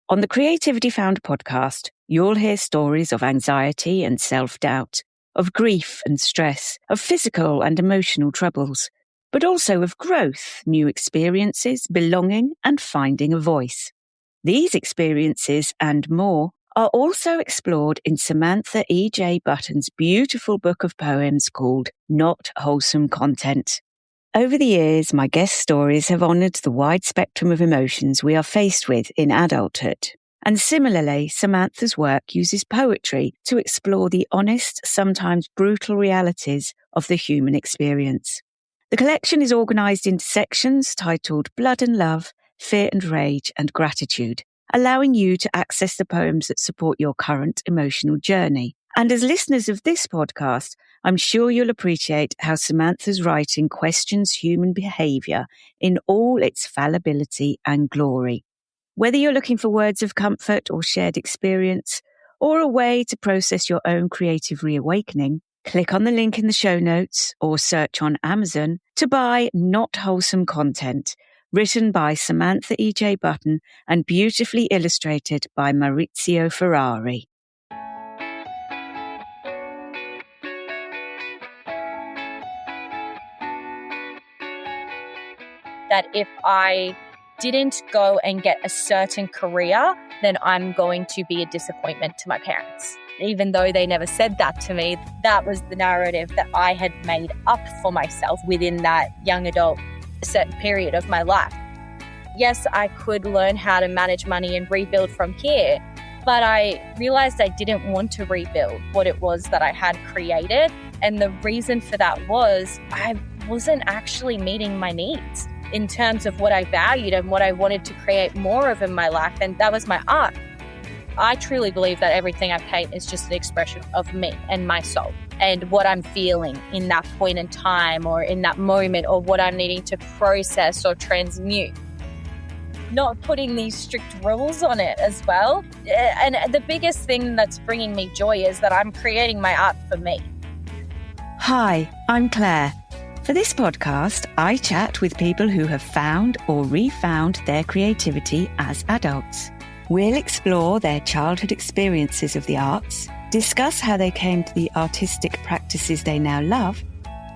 On the Creativity Found podcast, you'll hear stories of anxiety and self-doubt, of grief and stress, of physical and emotional troubles, but also of growth, new experiences, belonging, and finding a voice. These experiences and more are also explored in Samantha E.J. Button's beautiful book of poems called Not Wholesome Content. Over the years, my guest stories have honoured the wide spectrum of emotions we are faced with in adulthood. And similarly, Samantha's work uses poetry to explore the honest, sometimes brutal realities of the human experience. The collection is organised into sections titled Blood and Love, Fear and Rage, and Gratitude, allowing you to access the poems that support your current emotional journey. And as listeners of this podcast, I'm sure you'll appreciate how Samantha's writing questions human behaviour in all its fallibility and glory. Whether you're looking for words of comfort or shared experience, or a way to process your own creative reawakening, click on the link in the show notes or search on Amazon to buy Not Wholesome Content, written by Samantha E.J. Button and beautifully illustrated by Maurizio Ferrari. That if I didn't go and get a certain career, then I'm going to be a disappointment to my parents. Even though they never said that to me, that was the narrative that I had made up for myself within that young adult certain period of my life. Yes, I could learn how to manage money and rebuild from here, but I realized I didn't want to rebuild what it was that I had created. And the reason for that was I wasn't actually meeting my needs in terms of what I valued and what I wanted to create more of in my life, and that was my art. I truly believe that everything I paint is just an expression of me and my soul and what I'm feeling in that point in time or in that moment, or what I'm needing to process or transmute. Not putting these strict rules on it as well. And the biggest thing that's bringing me joy is that I'm creating my art for me. Hi, I'm Claire. For this podcast, I chat with people who have found or refound their creativity as adults. We'll explore their childhood experiences of the arts, discuss how they came to the artistic practices they now love,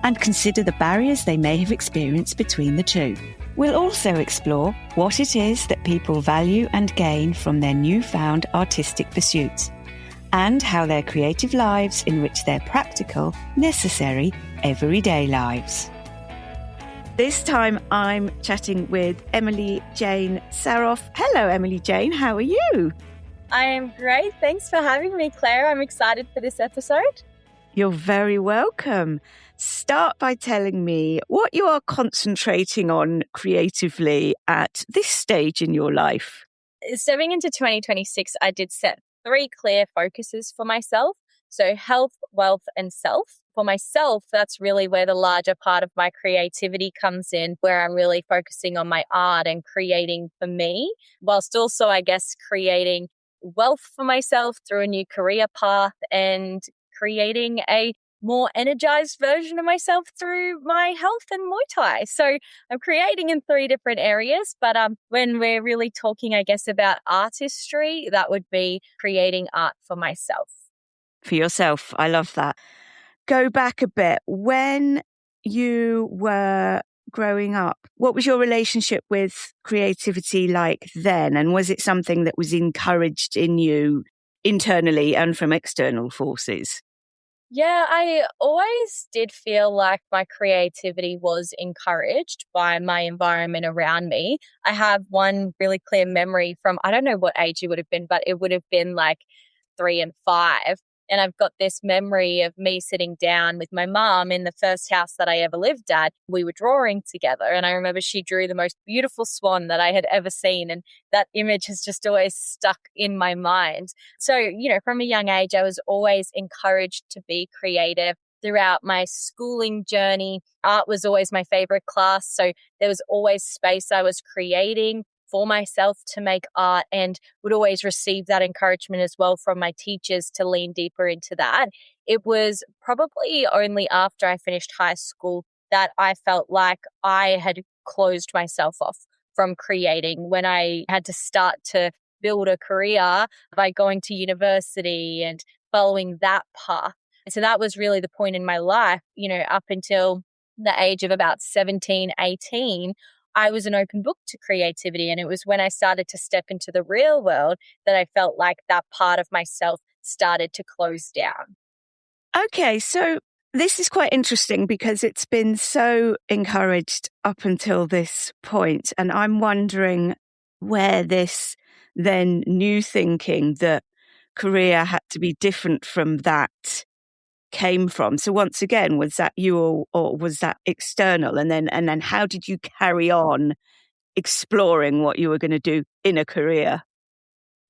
and consider the barriers they may have experienced between the two. We'll also explore what it is that people value and gain from their newfound artistic pursuits, and how their creative lives enrich their practical, necessary, everyday lives. This time I'm chatting with Emily-Jane Sarroff. Hello, Emily-Jane. How are you? I am great. Thanks for having me, Claire. I'm excited for this episode. You're very welcome. Start by telling me what you are concentrating on creatively at this stage in your life. Stepping into 2026, I did set 3 clear focuses for myself. So health, wealth, and self. For myself, that's really where the larger part of my creativity comes in, where I'm really focusing on my art and creating for me, whilst also, I guess, creating wealth for myself through a new career path and creating a more energized version of myself through my health and Muay Thai. So I'm creating in 3 different areas, but when we're really talking, I guess, about artistry, that would be creating art for myself. For yourself. I love that. Go back a bit. When you were growing up, what was your relationship with creativity like then? And was it something that was encouraged in you internally and from external forces? Yeah, I always did feel like my creativity was encouraged by my environment around me. I have one really clear memory from, I don't know what age it would have been, but it would have been like 3 and 5. And I've got this memory of me sitting down with my mom in the first house that I ever lived at. We were drawing together, and I remember she drew the most beautiful swan that I had ever seen. And that image has just always stuck in my mind. So, from a young age, I was always encouraged to be creative. Throughout my schooling journey, art was always my favorite class. So there was always space I was creating for myself to make art, and would always receive that encouragement as well from my teachers to lean deeper into that. It was probably only after I finished high school that I felt like I had closed myself off from creating, when I had to start to build a career by going to university and following that path. And so that was really the point in my life, up until the age of about 17, 18, I was an open book to creativity. And it was when I started to step into the real world that I felt like that part of myself started to close down. Okay, so this is quite interesting because it's been so encouraged up until this point, and I'm wondering where this then new thinking that career had to be different from that came from. So once again, was that you or was that external? And then how did you carry on exploring what you were going to do in a career?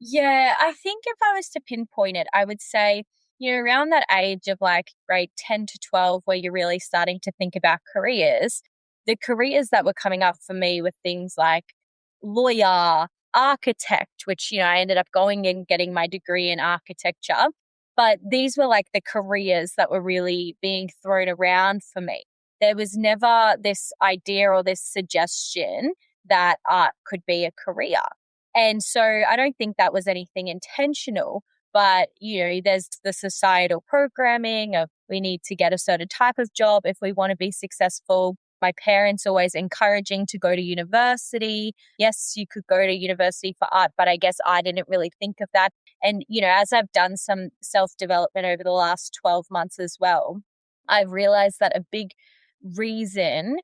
Yeah, I think if I was to pinpoint it, I would say, around that age of like grade 10 to 12, where you're really starting to think about careers, the careers that were coming up for me were things like lawyer, architect, which, I ended up going and getting my degree in architecture. But these were like the careers that were really being thrown around for me. There was never this idea or this suggestion that art could be a career. And so I don't think that was anything intentional, but, there's the societal programming of we need to get a certain type of job if we want to be successful. My parents always encouraging to go to university. Yes, you could go to university for art, but I guess I didn't really think of that. And, as I've done some self-development over the last 12 months as well, I've realized that a big reason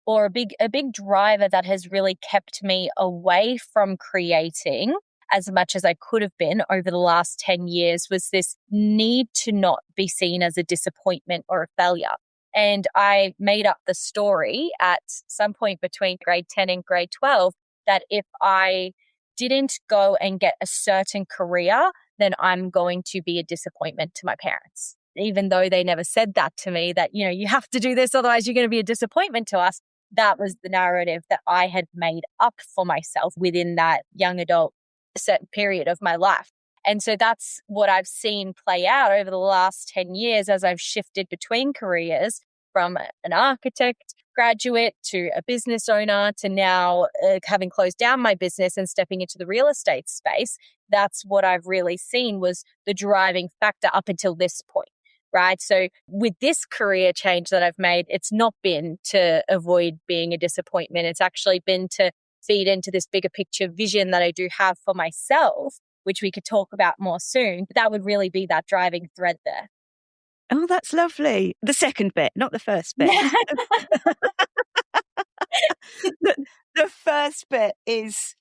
or a big driver that has really kept me away from creating as much as I could have been over the last 10 years was this need to not be seen as a disappointment or a failure. And I made up the story at some point between grade 10 and grade 12 that if I didn't go and get a certain career, then I'm going to be a disappointment to my parents. Even though they never said that to me, that, you have to do this, otherwise you're going to be a disappointment to us. That was the narrative that I had made up for myself within that young adult certain period of my life. And so that's what I've seen play out over the last 10 years as I've shifted between careers from an architect graduate to a business owner to now having closed down my business and stepping into the real estate space. That's what I've really seen was the driving factor up until this point. Right. So with this career change that I've made, it's not been to avoid being a disappointment. It's actually been to feed into this bigger picture vision that I do have for myself, which we could talk about more soon. But that would really be that driving thread there. Oh, that's lovely. The second bit, not the first bit. the first bit is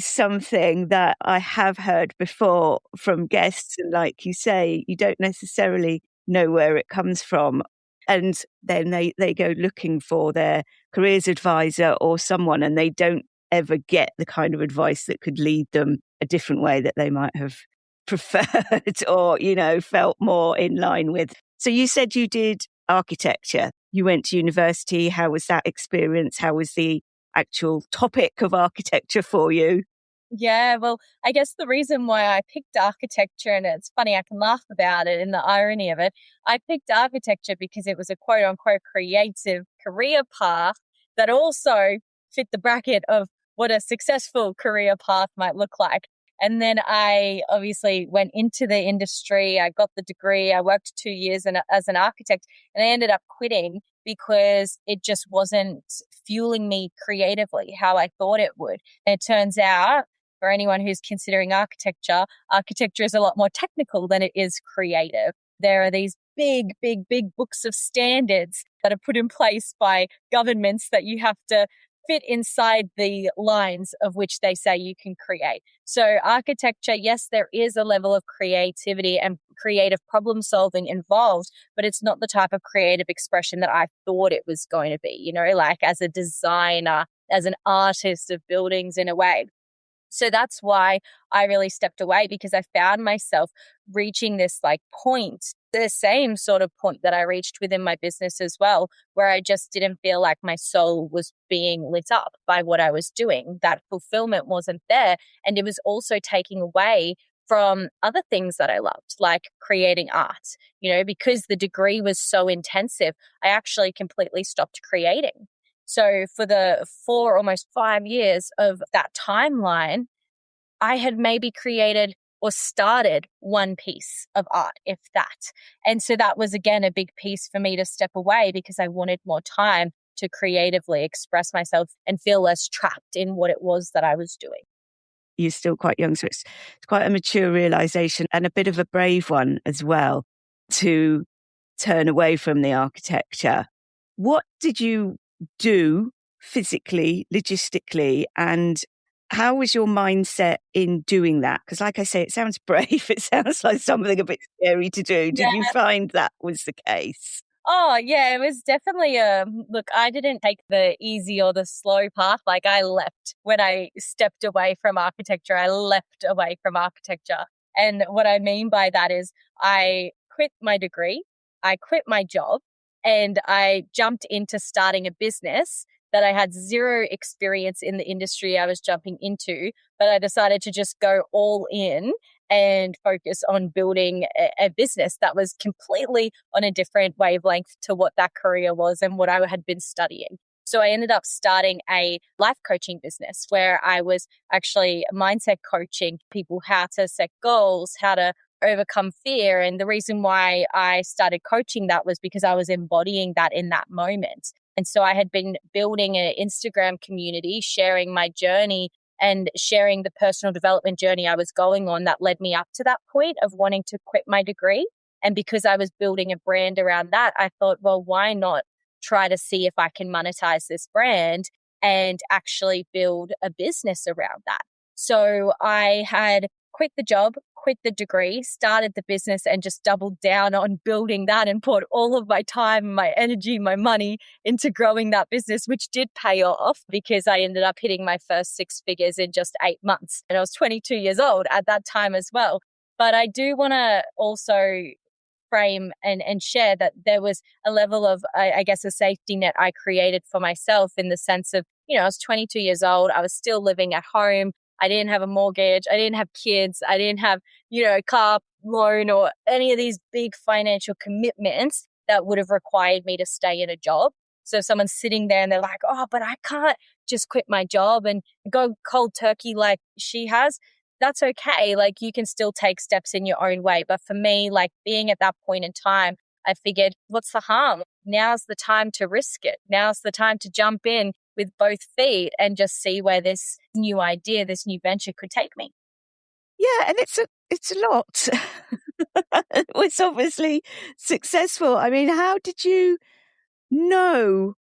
something that I have heard before from guests. And like you say, you don't necessarily know where it comes from. And then they go looking for their careers advisor or someone, and they don't ever get the kind of advice that could lead them a different way that they might have preferred or, felt more in line with. So you said you did architecture. You went to university. How was that experience? How was the actual topic of architecture for you? Yeah, well, I guess the reason why I picked architecture, and it's funny, I can laugh about it and the irony of it, I picked architecture because it was a quote unquote creative career path that also fit the bracket of what a successful career path might look like. And then I obviously went into the industry. I got the degree. I worked 2 years as an architect, and I ended up quitting because it just wasn't fueling me creatively how I thought it would. And it turns out, for anyone who's considering architecture is a lot more technical than it is creative. There are these big, big, big books of standards that are put in place by governments that you have to fit inside the lines of which they say you can create. So architecture, yes, there is a level of creativity and creative problem solving involved, but it's not the type of creative expression that I thought it was going to be, like as a designer, as an artist of buildings in a way. So that's why I really stepped away, because I found myself reaching this point, the same sort of point that I reached within my business as well, where I just didn't feel like my soul was being lit up by what I was doing. That fulfillment wasn't there. And it was also taking away from other things that I loved, like creating art, because the degree was so intensive, I actually completely stopped creating. So for the 4, almost 5 years of that timeline, I had maybe created or started one piece of art, if that. And so that was, again, a big piece for me to step away because I wanted more time to creatively express myself and feel less trapped in what it was that I was doing. You're still quite young, so it's quite a mature realization and a bit of a brave one as well to turn away from the architecture. What did you do physically, logistically, and how was your mindset in doing that? Because like I say, it sounds brave. It sounds like something a bit scary to do. Did you find that was the case? Oh, yeah, it was definitely look, I didn't take the easy or the slow path. Like, I left when I stepped away from architecture. I leapt away from architecture. And what I mean by that is I quit my degree, I quit my job, and I jumped into starting a business that I had zero experience in the industry I was jumping into, but I decided to just go all in and focus on building a business that was completely on a different wavelength to what that career was and what I had been studying. So I ended up starting a life coaching business where I was actually mindset coaching people how to set goals, how to overcome fear. And the reason why I started coaching that was because I was embodying that in that moment. And so I had been building an Instagram community, sharing my journey and sharing the personal development journey I was going on that led me up to that point of wanting to quit my degree. And because I was building a brand around that, I thought, well, why not try to see if I can monetize this brand and actually build a business around that? So I had quit the job, quit the degree, started the business, and just doubled down on building that and put all of my time, my energy, my money into growing that business, which did pay off because I ended up hitting my first 6 figures in just 8 months. And I was 22 years old at that time as well. But I do want to also frame and share that there was a level of, I guess, a safety net I created for myself in the sense of, I was 22 years old. I was still living at home. I didn't have a mortgage. I didn't have kids. I didn't have, a car loan or any of these big financial commitments that would have required me to stay in a job. So if someone's sitting there and they're like, oh, but I can't just quit my job and go cold turkey like she has. That's okay. Like, you can still take steps in your own way. But for me, like, being at that point in time, I figured, what's the harm? Now's the time to risk it. Now's the time to jump in with both feet and just see where this new idea, this new venture could take me. Yeah, and it's a lot. It was obviously successful. I mean, how did you know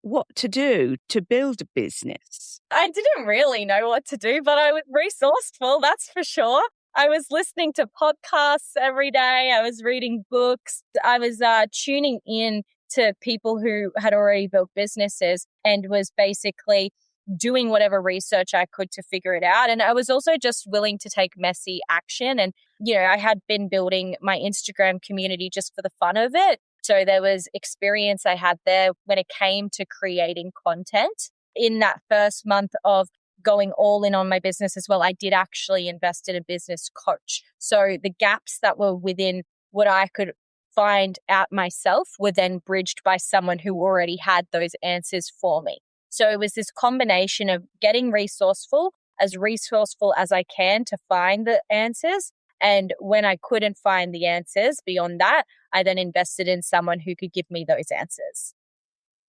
what to do to build a business? I didn't really know what to do, but I was resourceful, that's for sure. I was listening to podcasts every day. I was reading books. I was tuning in to people who had already built businesses and was basically doing whatever research I could to figure it out. And I was also just willing to take messy action. And, I had been building my Instagram community just for the fun of it. So there was experience I had there when it came to creating content. In that first month of going all in on my business as well, I did actually invest in a business coach. So the gaps that were within what I could find out myself were then bridged by someone who already had those answers for me. So it was this combination of getting resourceful as I can to find the answers. And when I couldn't find the answers beyond that, I then invested in someone who could give me those answers.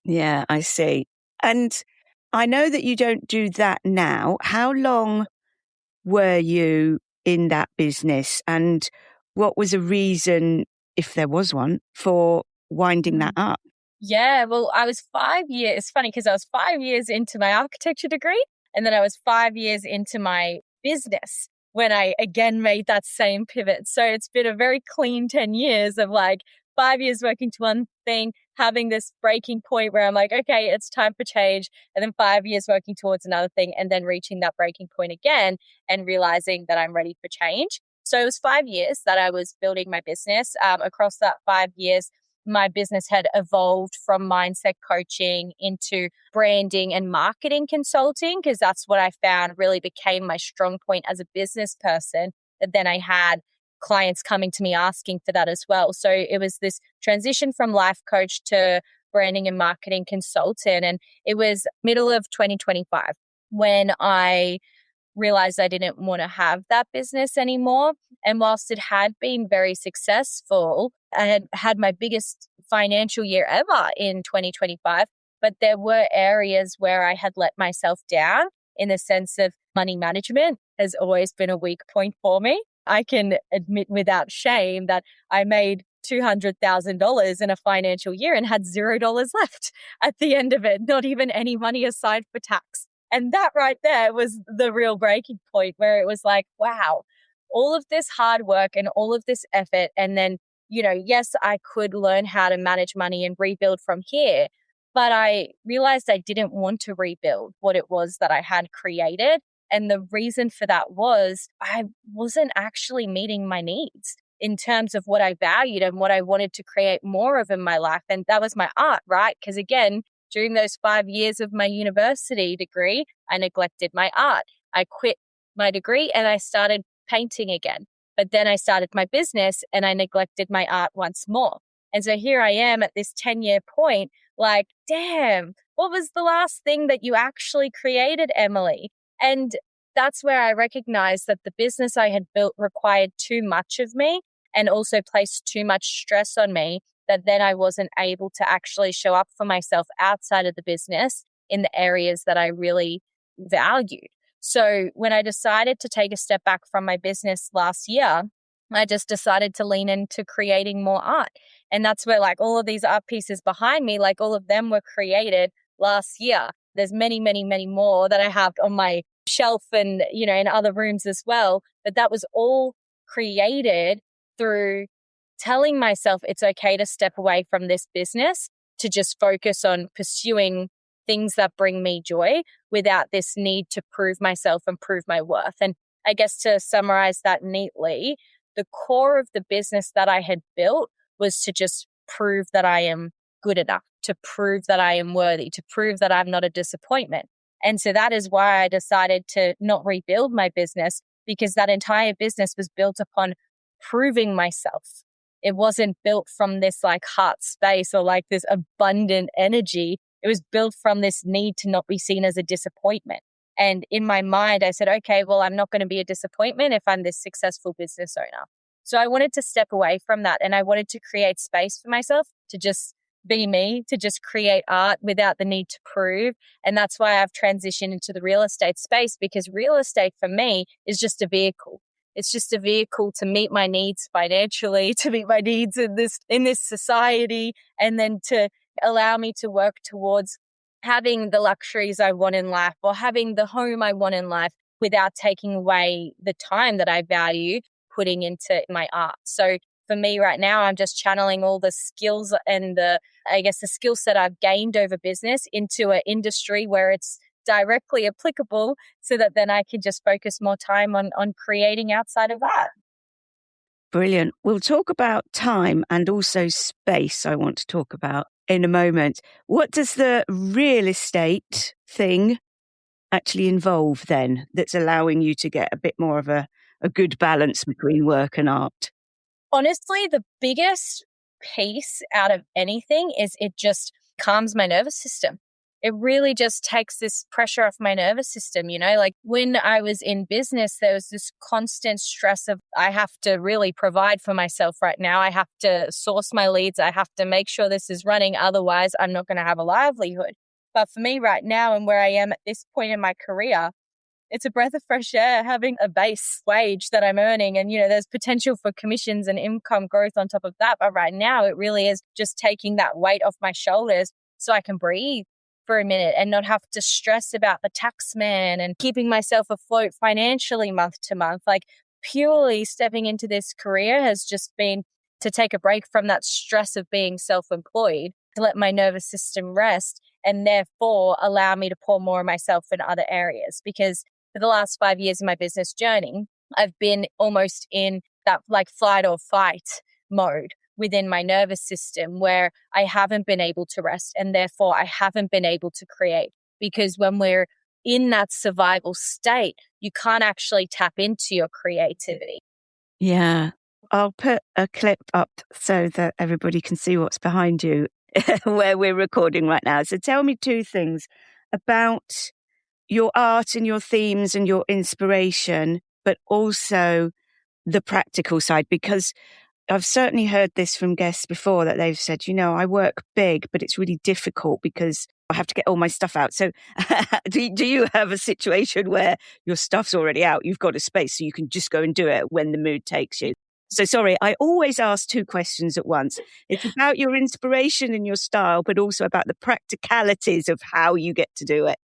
Yeah, I see. And I know that you don't do that now. How long were you in that business? And what was a reason, if there was one, for winding that up? Yeah, well, I was 5 years. It's funny because I was 5 years into my architecture degree, and then I was 5 years into my business when I again made that same pivot. So it's been a very clean 10 years of like 5 years working to one thing, having this breaking point where I'm like, okay, it's time for change. And then 5 years working towards another thing and then reaching that breaking point again and realizing that I'm ready for change. So it was 5 years that I was building my business. Across that 5 years, my business had evolved from mindset coaching into branding and marketing consulting, because that's what I found really became my strong point as a business person. And then I had clients coming to me asking for that as well. So it was this transition from life coach to branding and marketing consultant. And it was middle of 2025 when I realized I didn't want to have that business anymore. And whilst it had been very successful, I had had my biggest financial year ever in 2025, but there were areas where I had let myself down in the sense of money management has always been a weak point for me. I can admit without shame that I made $200,000 in a financial year and had $0 left at the end of it, not even any money aside for tax. And that right there was the real breaking point where it was like, wow, all of this hard work and all of this effort. And then, yes, I could learn how to manage money and rebuild from here. But I realized I didn't want to rebuild what it was that I had created. And the reason for that was I wasn't actually meeting my needs in terms of what I valued and what I wanted to create more of in my life. And that was my art, right? Because again, during those 5 years of my university degree, I neglected my art. I quit my degree and I started painting again. But then I started my business and I neglected my art once more. And so here I am at this 10-year point, like, damn, what was the last thing that you actually created, Emily? And that's where I recognized that the business I had built required too much of me and also placed too much stress on me, that then I wasn't able to actually show up for myself outside of the business in the areas that I really valued. So when I decided to take a step back from my business last year, I just decided to lean into creating more art. And that's where like all of these art pieces behind me, like all of them were created last year. There's many, many, many more that I have on my shelf and, in other rooms as well. But that was all created through telling myself it's okay to step away from this business to just focus on pursuing things that bring me joy without this need to prove myself and prove my worth. And I guess to summarize that neatly, the core of the business that I had built was to just prove that I am good enough, to prove that I am worthy, to prove that I'm not a disappointment. And so that is why I decided to not rebuild my business, because that entire business was built upon proving myself. It wasn't built from this like heart space or like this abundant energy. It was built from this need to not be seen as a disappointment. And in my mind, I said, okay, well, I'm not going to be a disappointment if I'm this successful business owner. So I wanted to step away from that and I wanted to create space for myself to just be me, to just create art without the need to prove. And that's why I've transitioned into the real estate space, because real estate for me is just a vehicle. It's just a vehicle to meet my needs financially, to meet my needs in this society, and then to allow me to work towards having the luxuries I want in life or having the home I want in life without taking away the time that I value putting into my art. So for me right now, I'm just channeling all the skills and the skill set I've gained over business into an industry where it's directly applicable, so that then I can just focus more time on creating outside of that. Brilliant. We'll talk about time and also space, I want to talk about in a moment. What does the real estate thing actually involve then that's allowing you to get a bit more of a good balance between work and art? Honestly, the biggest piece out of anything is it just calms my nervous system. It really just takes this pressure off my nervous system, like when I was in business, there was this constant stress of I have to really provide for myself right now. I have to source my leads. I have to make sure this is running. Otherwise, I'm not going to have a livelihood. But for me right now and where I am at this point in my career, it's a breath of fresh air having a base wage that I'm earning. And, there's potential for commissions and income growth on top of that. But right now, it really is just taking that weight off my shoulders so I can breathe for a minute and not have to stress about the tax man and keeping myself afloat financially month to month. Like purely stepping into this career has just been to take a break from that stress of being self-employed, to let my nervous system rest and therefore allow me to pour more of myself in other areas. Because for the last 5 years of my business journey, I've been almost in that like flight or fight mode within my nervous system where I haven't been able to rest and therefore I haven't been able to create. Because when we're in that survival state, you can't actually tap into your creativity. Yeah. I'll put a clip up so that everybody can see what's behind you where we're recording right now. So tell me two things about your art and your themes and your inspiration, but also the practical side? Because I've certainly heard this from guests before that they've said, I work big, but it's really difficult because I have to get all my stuff out. So do you have a situation where your stuff's already out? You've got a space so you can just go and do it when the mood takes you. So sorry, I always ask two questions at once. It's about your inspiration and your style, but also about the practicalities of how you get to do it.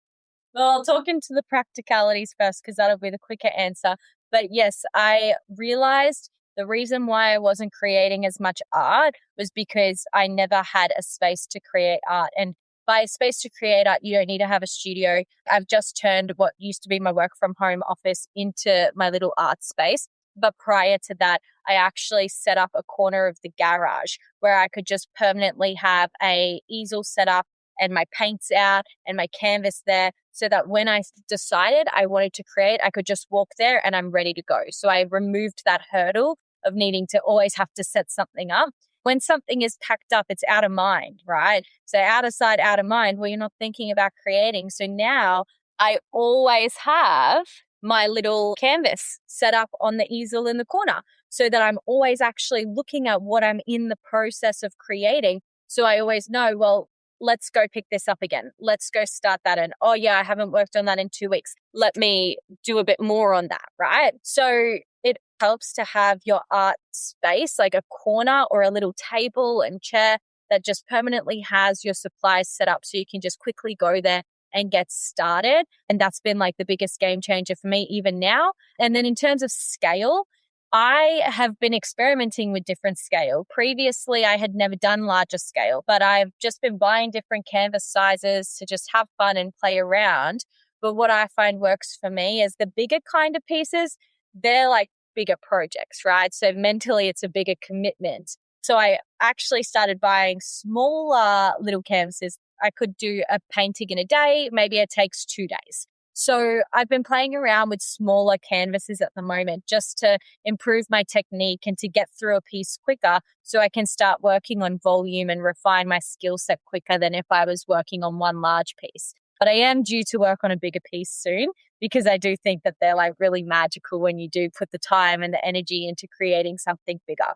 Well, I'll talk into the practicalities first because that'll be the quicker answer. But yes, I realized the reason why I wasn't creating as much art was because I never had a space to create art. And by a space to create art, you don't need to have a studio. I've just turned what used to be my work from home office into my little art space. But prior to that, I actually set up a corner of the garage where I could just permanently have a easel set up and my paints out and my canvas there, so that when I decided I wanted to create, I could just walk there and I'm ready to go. So I removed that hurdle of needing to always have to set something up. When something is packed up, it's out of mind, right? So out of sight, out of mind, well, you're not thinking about creating. So now I always have my little canvas set up on the easel in the corner so that I'm always actually looking at what I'm in the process of creating. So I always know, well, let's go pick this up again. Let's go start that. And oh yeah, I haven't worked on that in 2 weeks. Let me do a bit more on that, right? So it helps to have your art space, like a corner or a little table and chair that just permanently has your supplies set up so you can just quickly go there and get started. And that's been like the biggest game changer for me even now. And then in terms of scale, I have been experimenting with different scale. Previously, I had never done larger scale, but I've just been buying different canvas sizes to just have fun and play around. But what I find works for me is the bigger kind of pieces, they're like bigger projects, right? So mentally, it's a bigger commitment. So I actually started buying smaller little canvases. I could do a painting in a day. Maybe it takes 2 days. So I've been playing around with smaller canvases at the moment just to improve my technique and to get through a piece quicker so I can start working on volume and refine my skill set quicker than if I was working on one large piece. But I am due to work on a bigger piece soon because I do think that they're like really magical when you do put the time and the energy into creating something bigger.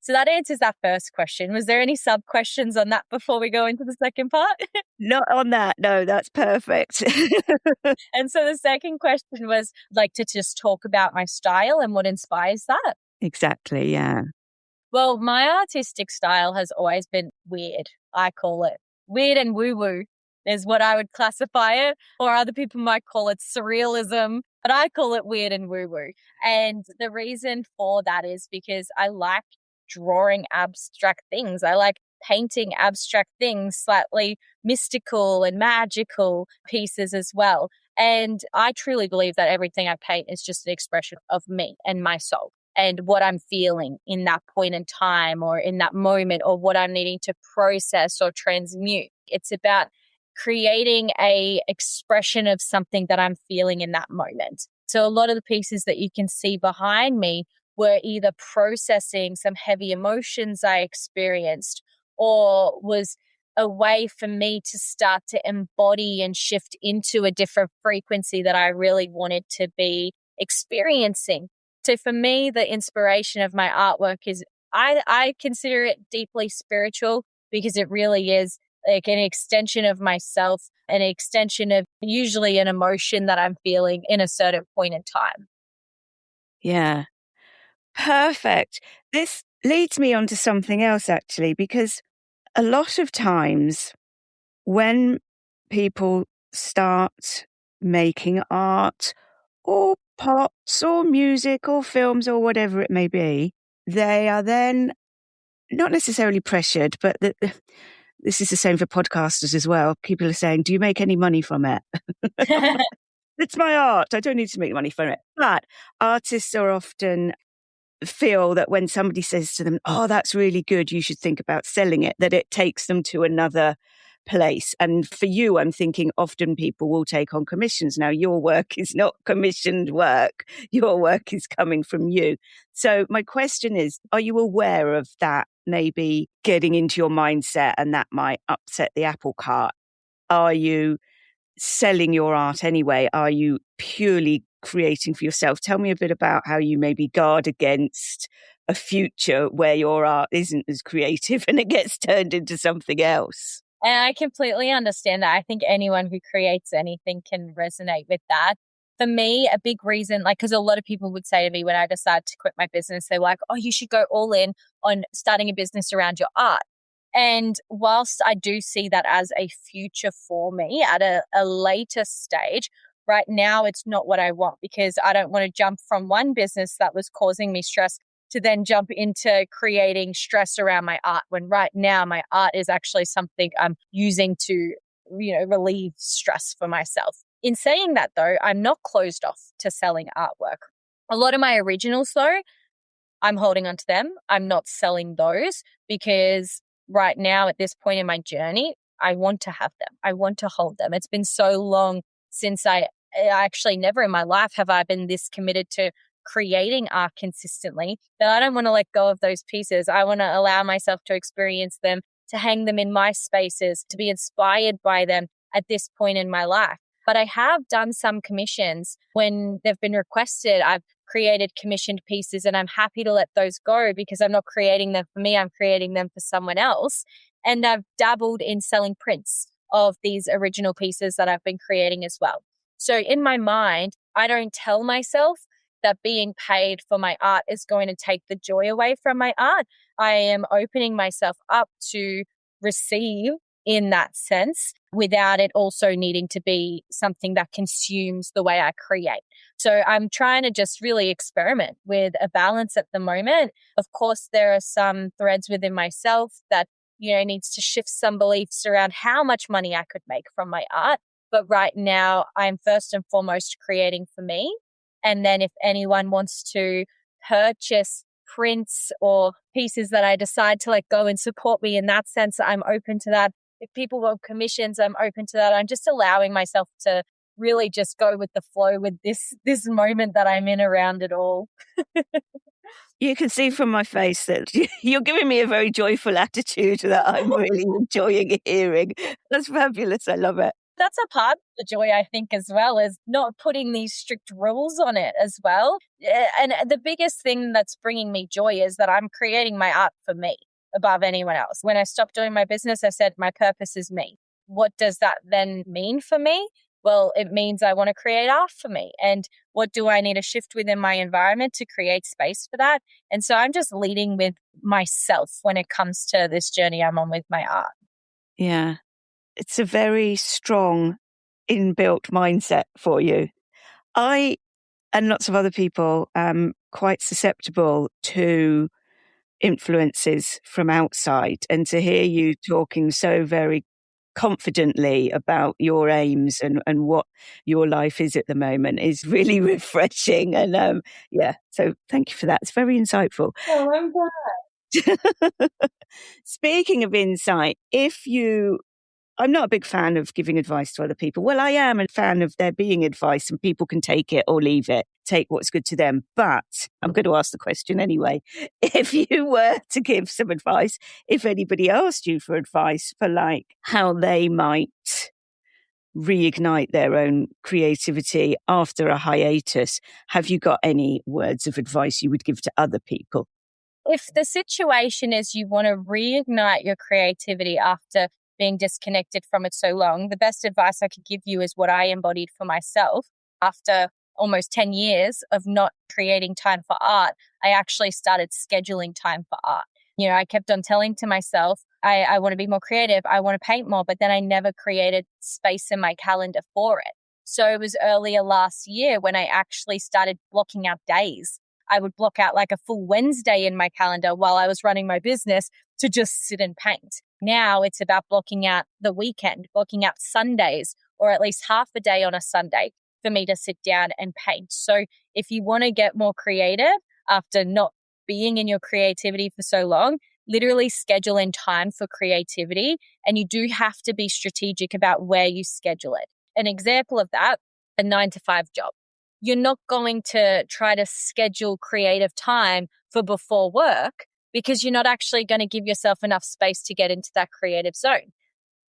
So that answers that first question. Was there any sub questions on that before we go into the second part? Not on that. No, that's perfect. And so the second question was like to just talk about my style and what inspires that. Exactly. Yeah. Well, my artistic style has always been weird. I call it weird and woo-woo is what I would classify it, or other people might call it surrealism, but I call it weird and woo-woo. And the reason for that is because I like drawing abstract things. I like painting abstract things, slightly mystical and magical pieces as well. And I truly believe that everything I paint is just an expression of me and my soul and what I'm feeling in that point in time or in that moment or what I'm needing to process or transmute. It's about creating a expression of something that I'm feeling in that moment. So a lot of the pieces that you can see behind me were either processing some heavy emotions I experienced or was a way for me to start to embody and shift into a different frequency that I really wanted to be experiencing. So for me, the inspiration of my artwork is I consider it deeply spiritual because it really is like an extension of myself, an extension of usually an emotion that I'm feeling in a certain point in time. Yeah. Perfect. This leads me on to something else, actually, because a lot of times when people start making art or pots or music or films or whatever it may be, they are then not necessarily pressured, but this is the same for podcasters as well. People are saying, do you make any money from it? It's my art. I don't need to make money from it. But artists are often feel that when somebody says to them, oh, that's really good, you should think about selling it, that it takes them to another place. And for you, I'm thinking often people will take on commissions. Now, your work is not commissioned work. Your work is coming from you. So my question is, are you aware of that maybe getting into your mindset and that might upset the apple cart? Are you selling your art anyway? Are you purely creating for yourself? Tell me a bit about how you maybe guard against a future where your art isn't as creative and it gets turned into something else. And I completely understand that. I think anyone who creates anything can resonate with that. For me, a big reason, like, because a lot of people would say to me when I decided to quit my business, they were like, oh, you should go all in on starting a business around your art. And whilst I do see that as a future for me at a later stage, right now it's not what I want, because I don't want to jump from one business that was causing me stress to then jump into creating stress around my art, when right now my art is actually something I'm using to, relieve stress for myself. In saying that though, I'm not closed off to selling artwork. A lot of my originals though, I'm holding on to them. I'm not selling those because right now at this point in my journey, I want to have them. I want to hold them. It's been so long since I actually never in my life have I been this committed to creating art consistently that I don't want to let go of those pieces. I want to allow myself to experience them, to hang them in my spaces, to be inspired by them at this point in my life. But I have done some commissions when they've been requested. I've created commissioned pieces and I'm happy to let those go because I'm not creating them for me. I'm creating them for someone else. And I've dabbled in selling prints of these original pieces that I've been creating as well. So in my mind, I don't tell myself that being paid for my art is going to take the joy away from my art. I am opening myself up to receive in that sense without it also needing to be something that consumes the way I create. So I'm trying to just really experiment with a balance at the moment. Of course, there are some threads within myself that, needs to shift some beliefs around how much money I could make from my art. But right now, I'm first and foremost creating for me. And then if anyone wants to purchase prints or pieces that I decide to let go and support me in that sense, I'm open to that. If people want commissions, I'm open to that. I'm just allowing myself to really just go with the flow with this moment that I'm in around it all. You can see from my face that you're giving me a very joyful attitude that I'm really enjoying hearing. That's fabulous. I love it. That's a part of the joy, I think, as well, is not putting these strict rules on it as well. And the biggest thing that's bringing me joy is that I'm creating my art for me above anyone else. When I stopped doing my business, I said, my purpose is me. What does that then mean for me? Well, it means I want to create art for me. And what do I need to shift within my environment to create space for that? And so I'm just leading with myself when it comes to this journey I'm on with my art. Yeah. It's a very strong inbuilt mindset for you. I and lots of other people am quite susceptible to influences from outside, and to hear you talking so very confidently about your aims and what your life is at the moment is really refreshing. And so thank you for that. It's very insightful. Oh, I'm glad. Speaking of insight, I'm not a big fan of giving advice to other people. Well, I am a fan of there being advice and people can take it or leave it, take what's good to them. But I'm going to ask the question anyway. If you were to give some advice, if anybody asked you for advice for like how they might reignite their own creativity after a hiatus, have you got any words of advice you would give to other people? If the situation is you want to reignite your creativity after being disconnected from it so long, the best advice I could give you is what I embodied for myself. After almost 10 years of not creating time for art, I actually started scheduling time for art. I kept on telling to myself, I want to be more creative. I want to paint more, but then I never created space in my calendar for it. So it was earlier last year when I actually started blocking out days. I would block out like a full Wednesday in my calendar while I was running my business to just sit and paint. Now it's about blocking out the weekend, blocking out Sundays, or at least half a day on a Sunday for me to sit down and paint. So if you want to get more creative after not being in your creativity for so long, literally schedule in time for creativity. And you do have to be strategic about where you schedule it. An example of that, a 9-to-5 job. You're not going to try to schedule creative time for before work because you're not actually going to give yourself enough space to get into that creative zone.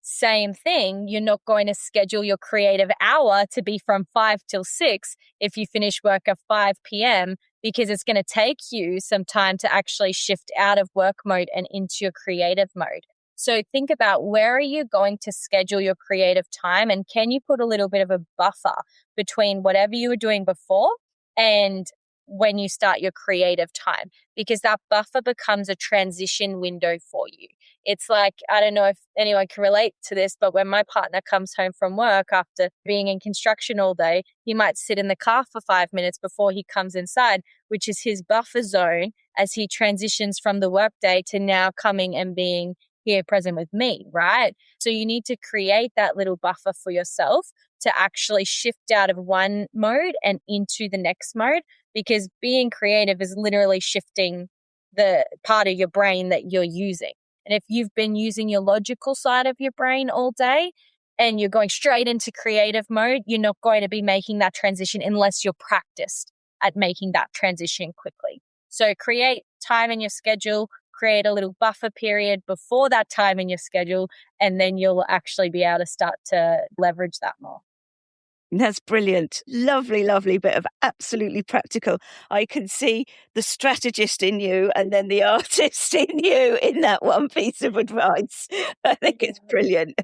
Same thing, you're not going to schedule your creative hour to be from 5 till 6 if you finish work at 5 p.m. because it's going to take you some time to actually shift out of work mode and into your creative mode. So think about, where are you going to schedule your creative time, and can you put a little bit of a buffer between whatever you were doing before and when you start your creative time, because that buffer becomes a transition window for you. It's like, I don't know if anyone can relate to this, but when my partner comes home from work after being in construction all day, he might sit in the car for 5 minutes before he comes inside, which is his buffer zone as he transitions from the workday to now coming and being here present with me, right? So you need to create that little buffer for yourself to actually shift out of one mode and into the next mode, because being creative is literally shifting the part of your brain that you're using. And if you've been using your logical side of your brain all day and you're going straight into creative mode, you're not going to be making that transition unless you're practiced at making that transition quickly. So create time in your schedule, create a little buffer period before that time in your schedule, and then you'll actually be able to start to leverage that more. That's brilliant. Lovely, lovely bit of absolutely practical. I can see the strategist in you and then the artist in you in that one piece of advice. I think it's brilliant.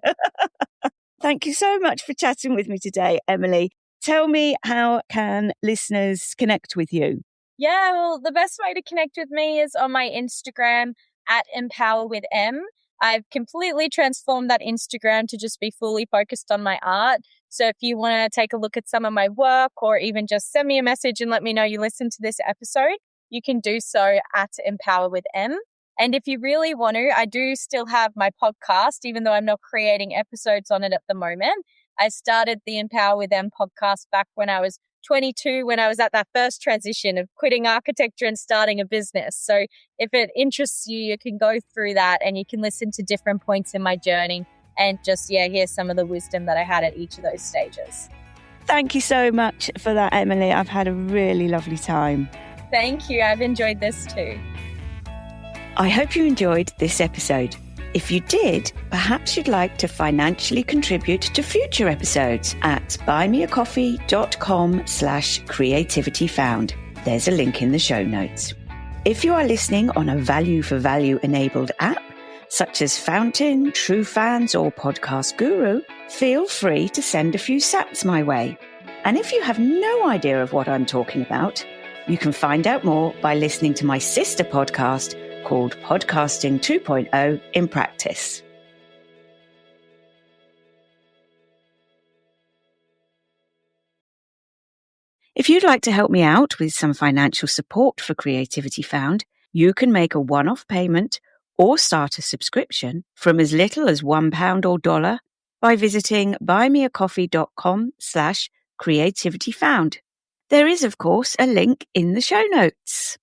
Thank you so much for chatting with me today, Emily. Tell me, how can listeners connect with you? Yeah, well, the best way to connect with me is on my Instagram at empowerwithm. I've completely transformed that Instagram to just be fully focused on my art. So if you want to take a look at some of my work, or even just send me a message and let me know you listened to this episode, you can do so at empowerwithm. And if you really want to, I do still have my podcast, even though I'm not creating episodes on it at the moment. I started the Empower with M podcast back when I was 22, when I was at that first transition of quitting architecture and starting a business. So if it interests you, you can go through that and you can listen to different points in my journey and just, hear some of the wisdom that I had at each of those stages. Thank you so much for that, Emily. I've had a really lovely time. Thank you. I've enjoyed this too. I hope you enjoyed this episode. If you did, perhaps you'd like to financially contribute to future episodes at buymeacoffee.com/creativityfound. There's a link in the show notes. If you are listening on a value for value enabled app, such as Fountain, True Fans, or Podcast Guru, feel free to send a few sats my way. And if you have no idea of what I'm talking about, you can find out more by listening to my sister podcast called Podcasting 2.0 in Practice. If you'd like to help me out with some financial support for Creativity Found, you can make a one-off payment or start a subscription from as little as £1 or $1 by visiting buymeacoffee.com/creativityfound. There is, of course, a link in the show notes.